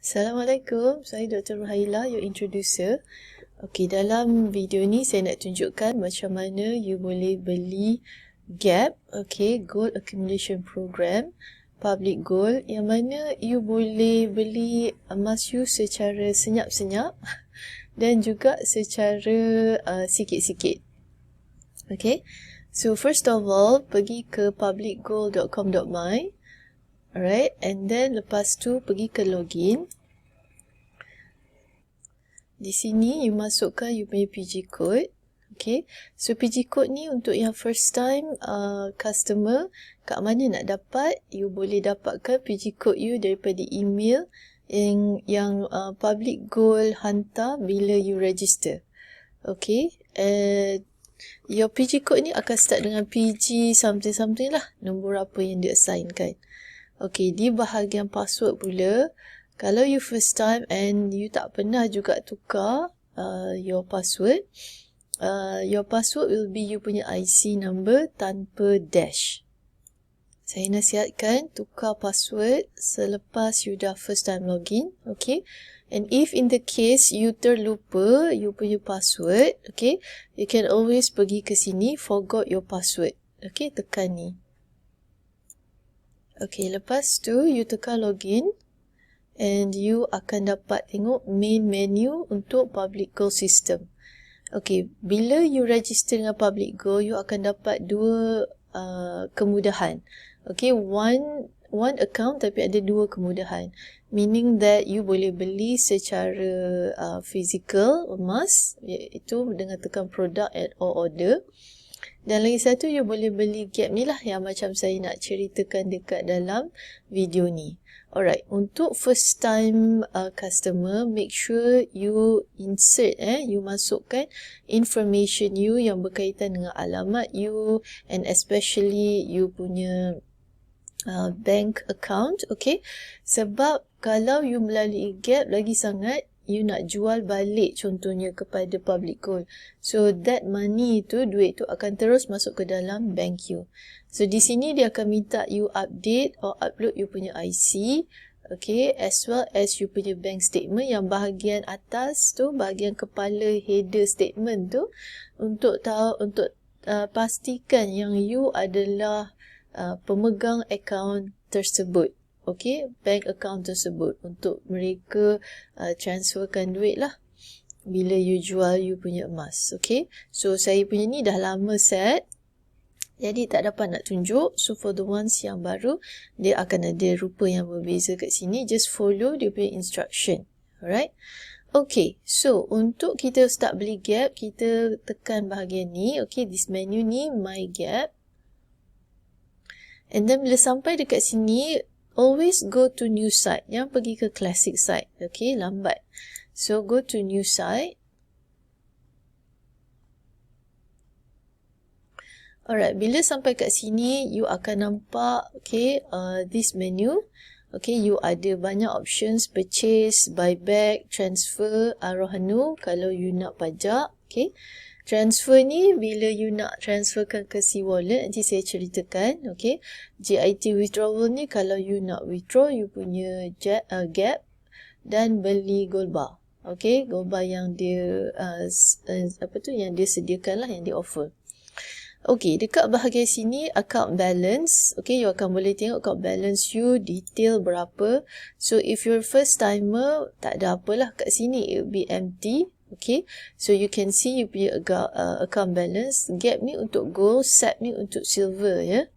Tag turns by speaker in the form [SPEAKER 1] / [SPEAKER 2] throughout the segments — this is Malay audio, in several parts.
[SPEAKER 1] Assalamualaikum, saya Dr. Ruhaila, your introducer. Okey, dalam video ni saya nak tunjukkan macam mana you boleh beli GAP, Gold Accumulation Program, Public Gold, yang mana you boleh beli emas you secara senyap-senyap dan juga secara sikit-sikit. Okay, so first of all, pergi ke publicgold.com.my. Alright, and then lepas tu pergi ke login. Di sini you masukkan you punya PG code. Okay, so PG code ni untuk yang first time customer, kat mana nak dapat? You boleh dapatkan PG code you daripada email yang Public Gold hantar bila you register. Okay, your PG code ni akan start dengan PG something lah, nombor apa yang dia assignkan. Okay, di bahagian password pula, kalau you first time and you tak pernah juga tukar your password will be you punya IC number tanpa dash. Saya nasihatkan tukar password selepas you dah first time login. Okay, and if in the case you terlupa you punya password, okay, you can always pergi ke sini, forgot your password. Okay, tekan ni. Okay, lepas tu you tekan login. And you akan dapat tengok main menu untuk Public Gold System. Okay, bila you register dengan Public Gold, you akan dapat dua kemudahan. Okay, one account tapi ada dua kemudahan. Meaning that you boleh beli secara physical emas, iaitu dengan tekan product add or order. Dan lagi satu, you boleh beli GAP ni lah yang macam saya nak ceritakan dekat dalam video ni. Alright, untuk first time customer, make sure you insert, you masukkan information you yang berkaitan dengan alamat you and especially you punya bank account, okay? Sebab kalau you melalui GAP lagi sangat, you nak jual balik contohnya kepada Public Gold. So that money tu, duit tu akan terus masuk ke dalam bank you. So di sini dia akan minta you update or upload you punya IC, okay, as well as you punya bank statement yang bahagian atas tu, bahagian kepala header statement tu, untuk pastikan yang you adalah pemegang akaun tersebut. Okay, bank account tersebut untuk mereka transferkan duit lah bila you jual you punya emas. Okay, so saya punya ni dah lama set, jadi tak dapat nak tunjuk. So for the ones yang baru, dia akan ada rupa yang berbeza kat sini. Just follow dia punya instruction. Alright. Okay, so untuk kita start beli GAP, kita tekan bahagian ni. Okay, this menu ni, My GAP. And then bila sampai dekat sini, always go to new site. Jangan pergi ke classic site. Okay, lambat. So go to new site. Alright, bila sampai kat sini, you akan nampak, okay, this menu. Okay, you ada banyak options, purchase, buyback, transfer, Arohanu kalau you nak pajak. Okay, transfer ni bila you nak transferkan ke C-Wallet, nanti saya ceritakan. Okay, JIT withdrawal ni kalau you nak withdraw you punya GAP dan beli gold bar. Okay, gold bar yang dia yang dia sediakan lah, yang dia offer. Okay, dekat bahagian sini account balance. Okay, you akan boleh tengok account balance you, detail berapa. So if you're first timer, tak ada apalah kat sini, it will be empty. Okay, so you can see you punya account balance. GAP ni untuk gold, SAP ni untuk silver, ya.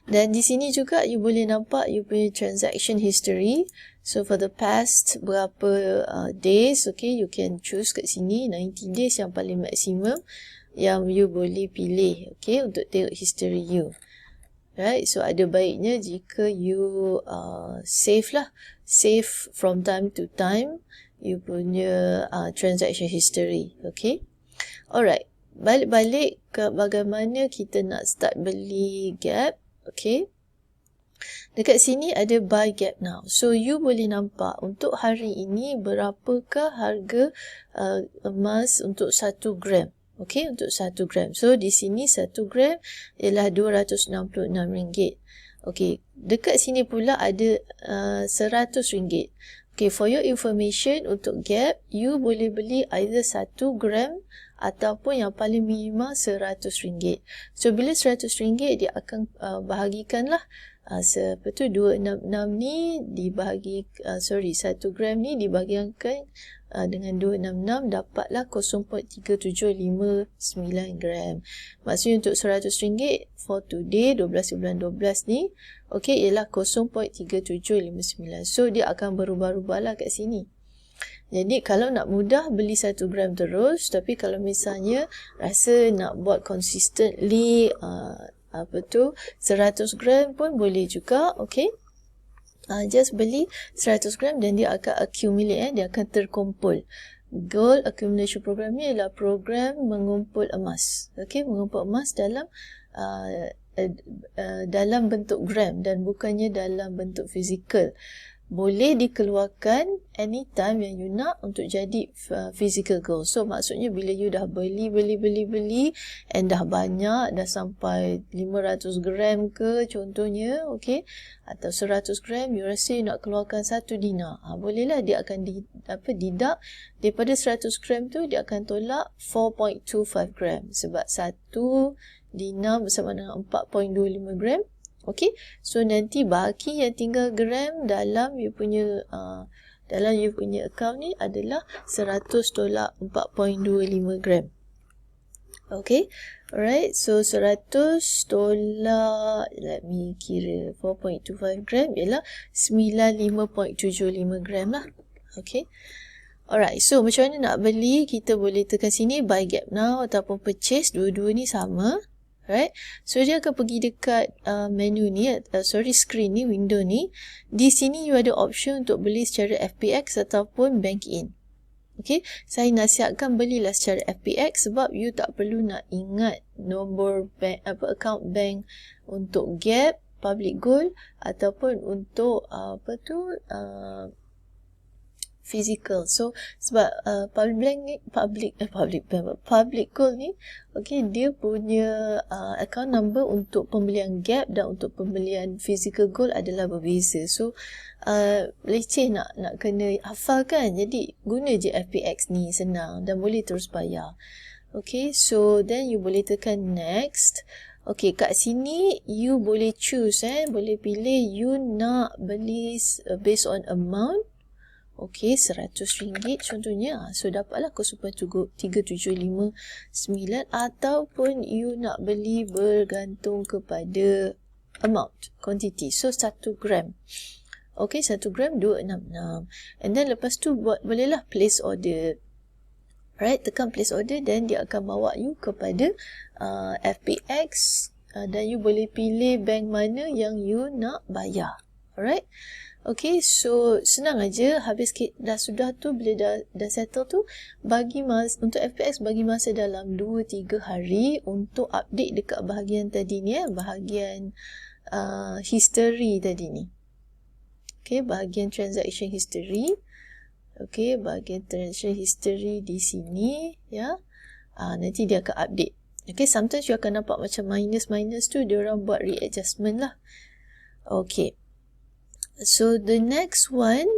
[SPEAKER 1] Dan di sini juga you boleh nampak you punya transaction history. So for the past berapa days, okay, you can choose kat sini 90 days yang paling maksimum yang you boleh pilih, okay, untuk tengok history you. Right, so ada baiknya jika you save lah, save from time to time you punya transaction history. Okay, alright, balik ke bagaimana kita nak start beli GAP. Okay, dekat sini ada buy GAP now. So you boleh nampak untuk hari ini berapakah harga emas untuk 1 gram. Okay, untuk 1 gram. So di sini 1 gram ialah RM266. Okay, dekat sini pula ada RM100. Okay, for your information, untuk Gap, you boleh beli either 1 gram ataupun yang paling minima RM100. So, bila RM100, dia akan bahagikanlah apa tu 266 ni dibahagi 1 gram ni dibahagikan dengan 266 dapatlah 0.3759 gram. Maksudnya untuk RM100 for today 12 bulan 12 ni okey ialah 0.3759. So dia akan berubah-ubah lah kat sini. Jadi kalau nak mudah beli 1 gram terus, tapi kalau misalnya rasa nak buat consistently apa tu 100 gram pun boleh juga. Okay, just beli 100 gram dan dia akan accumulate, dia akan terkumpul. Gold accumulation program ni adalah program mengumpul emas. Okay, mengumpul emas dalam bentuk gram dan bukannya dalam bentuk fizikal. Boleh dikeluarkan anytime yang you nak untuk jadi physical gold. So maksudnya bila you dah beli and dah banyak, dah sampai 500 gram ke contohnya, okay, atau 100 gram, you rasa you nak keluarkan 1 dinar, bolehlah dia akan didak daripada 100 gram tu, dia akan tolak 4.25 gram sebab 1 dinar bersama dengan 4.25 gram. Okay, so nanti baki yang tinggal gram dalam you punya account ni adalah 100 tolak 4.25 gram. Okay, alright, so 100 tolak, let me kira, 4.25 gram ialah 95.75 gram lah. Okay, alright, so macam mana nak beli? Kita boleh tekan sini buy Gap now ataupun purchase, dua-dua ni sama. Right, so dia akan pergi dekat menu ni, screen ni, window ni. Di sini you ada option untuk beli secara FPX ataupun bank in. Okay, saya nasihatkan belilah secara FPX sebab you tak perlu nak ingat nombor bank, account bank untuk Gap, Public Gold ataupun untuk physical. So sebab Public Gold ni, okay, dia punya account number untuk pembelian Gap dan untuk pembelian physical gold adalah berbeza. So leceh nak kena hafal kan. Jadi guna je FPX ni, senang dan boleh terus bayar. Okay, so then you boleh tekan next. Okay, kat sini you boleh choose, boleh pilih you nak beli based on amount. Okay, RM100 contohnya. So, dapatlah 0.3759 ataupun you nak beli bergantung kepada amount, quantity. So, 1 gram. Okay, 1 gram 266. And then lepas tu bolehlah place order. Right, tekan place order dan dia akan bawa you kepada FPX dan you boleh pilih bank mana yang you nak bayar. Alright. Okay, so senang aja. Habis dah sudah tu, bila dah settle tu, untuk FPX bagi masa dalam 2-3 hari untuk update dekat bahagian tadi ni, bahagian history tadi ni. Okay, bahagian transaction history. Okay, bahagian transaction history di sini, ya. Nanti dia akan update. Okay, sometimes you akan nampak macam minus tu, dia orang buat readjustment lah. Okay. So the next one,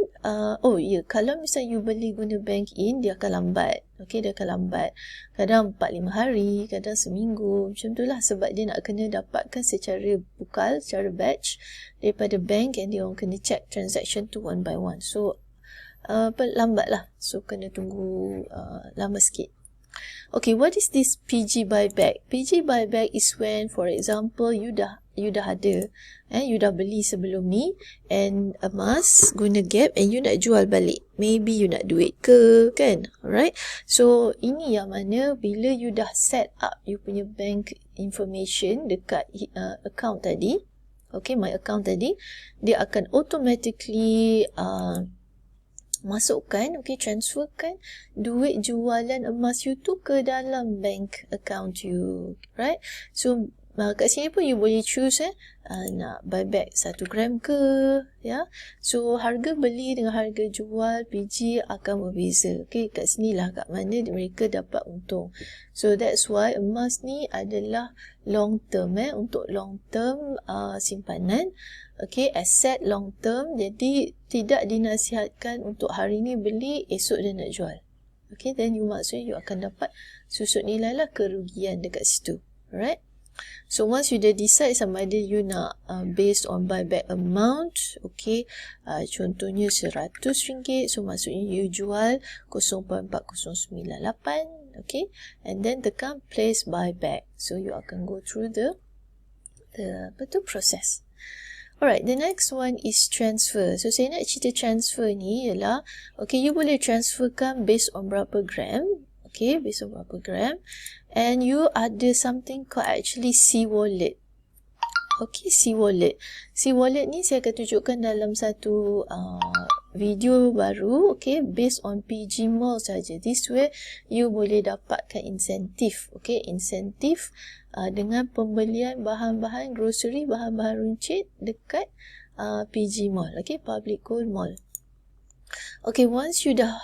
[SPEAKER 1] kalau misalnya you beli guna bank in, dia akan lambat. Okay, dia akan lambat. Kadang 4-5 hari, kadang seminggu. Macam tu lah sebab dia nak kena dapatkan secara bukal, secara batch daripada bank, and dia orang kena check transaction tu one by one. So, lambat lah. So, kena tunggu lama sikit. Okay, what is this PG buyback? PG buyback is when, for example, you dah ada, you dah beli sebelum ni and emas guna Gap and you nak jual balik. Maybe you nak duit ke, kan? Alright. So, ini yang mana bila you dah set up you punya bank information dekat account tadi, okay, my account tadi, dia akan automatically masukkan, okay, transferkan duit jualan emas you tu ke dalam bank account you, right? So kat sini pun you boleh choose nak buy back 1 gram ke, ya. So harga beli dengan harga jual PG akan berbeza. Okay, kat sinilah kat mana mereka dapat untung. So that's why emas ni adalah long term, untuk long term simpanan. Okay, aset long term. Jadi tidak dinasihatkan untuk hari ni beli, esok dia nak jual. Okay, then maksudnya you akan dapat susut nilai lah kerugian dekat situ. Alright. So once you dah decide sama ada you nak based on buyback amount, okay, contohnya RM100, so maksudnya you jual 0.4098, okay, and then tekan place buyback. So you akan go through the process. Alright, the next one is transfer. So saya nak cerita transfer ni ialah, okay, you boleh transferkan based on berapa gram. Okay, based on berapa gram. And you ada something called actually C-Wallet. Okay, C-Wallet. C-Wallet ni saya akan tunjukkan dalam satu video baru. Okay, based on PG Mall saja. This way, you boleh dapatkan insentif. Okay, insentif dengan pembelian bahan-bahan grocery, bahan-bahan runcit dekat PG Mall. Okay, Public Gold Mall. Okay, once you dah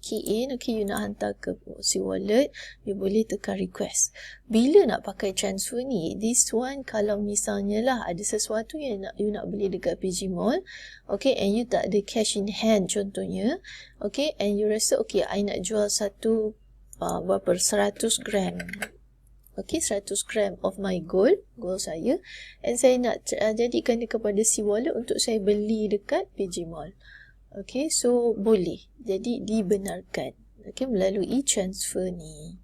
[SPEAKER 1] key in, okay, you nak hantar ke C-Wallet, you boleh tekan request. Bila nak pakai transfer ni, this one kalau misalnya lah ada sesuatu yang you nak beli dekat PG Mall, okay, and you tak ada cash in hand contohnya, okay, and you rasa, okay, I nak jual satu, berapa, 100 gram. Okay, 100 gram of my gold saya, and saya nak jadikan dia kepada C-Wallet untuk saya beli dekat PG Mall. Okay, so boleh. Jadi dibenarkan. Okay, melalui transfer ni.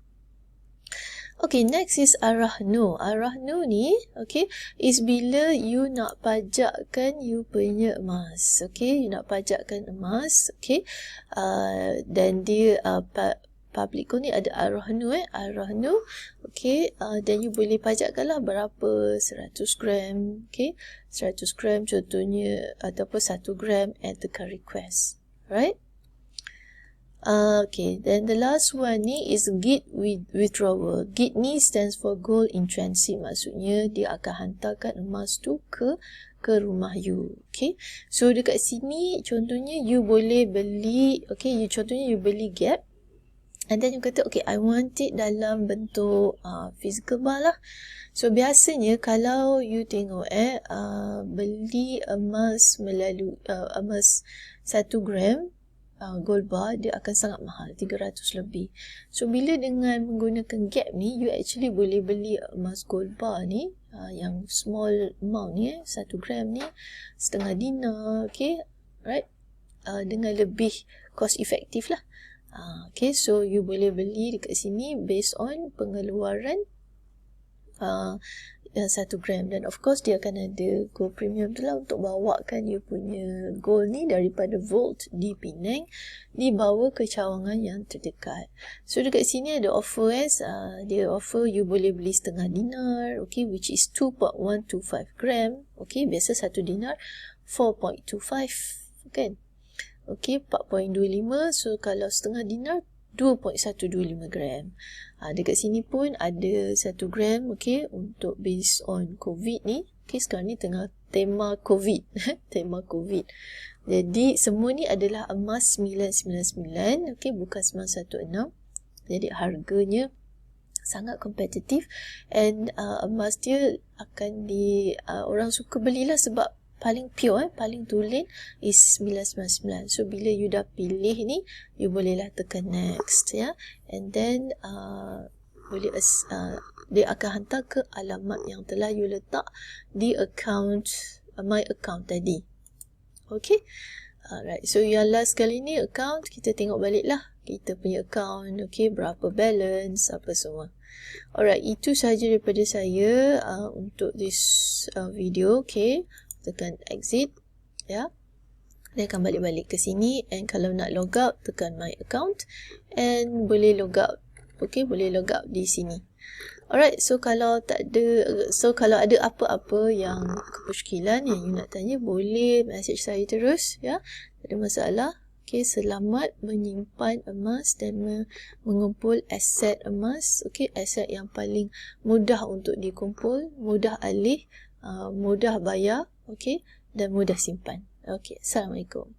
[SPEAKER 1] Okay, next is Arahno. Arahno ni, okay, is bila you nak pajakkan you punya emas. Okay, you nak pajakkan emas. Okay, dan dia Public Gold ni ada Arahno, Arahno. Okay, dan you boleh pajakkan lah berapa, 100 gram. Okay, 100 gram contohnya, ataupun 1 gram, and tekan request. Right? Okay, then the last one ni is GIT withdrawal. GIT ni stands for Gold in Transit. Maksudnya dia akan hantarkan emas tu ke rumah you. Okay, so dekat sini contohnya you boleh beli, okay, contohnya you beli Gap. And then you kata, okay, I want it dalam bentuk physical bar lah. So, biasanya kalau you tengok, beli emas melalui, emas 1 gram, gold bar, dia akan sangat mahal, 300 lebih. So, bila dengan menggunakan Gap ni, you actually boleh beli emas gold bar ni, yang small amount ni, 1 gram ni, setengah dinar, okay, right, dengan lebih cost effective lah. Okay, so you boleh beli dekat sini based on pengeluaran 1 gram, dan of course dia akan ada gold premium tu lah untuk bawakan you punya gold ni daripada vault di Penang dibawa ke cawangan yang terdekat. So dekat sini ada offer, dia offer you boleh beli setengah dinar, okay, which is 2.125 gram. Okay, biasa 1 dinar 4.25 kan. Okay, 4.25. So, kalau setengah dinar, 2.125 gram. Dekat sini pun ada 1 gram, okay, untuk based on COVID ni. Okay, sekarang ni tengah tema COVID. Tema COVID. Jadi, semua ni adalah emas 999, okay, bukan 916. Jadi, harganya sangat kompetitif. And emas dia akan orang suka belilah sebab paling pure, paling tulen is 999. So, bila you dah pilih ni, you bolehlah tekan next, ya. And then, dia akan hantar ke alamat yang telah you letak di account, my account tadi. Okay. Alright. So, yang last kali ni account, kita tengok balik lah. Kita punya account, okay, berapa balance, apa semua. Alright. Itu sahaja daripada saya untuk this video, okay. Tekan exit, ya. Dia akan balik-balik ke sini, and kalau nak log out, tekan my account, and boleh log out. Okay, boleh log out di sini. Alright, so kalau ada apa-apa yang kemusykilan yang you nak tanya, boleh message saya terus, ya. Tak ada masalah. Okay, selamat menyimpan emas dan mengumpul aset emas. Okay, aset yang paling mudah untuk dikumpul, mudah alih, mudah bayar, okay, dan mudah simpan. Okay, Assalamualaikum.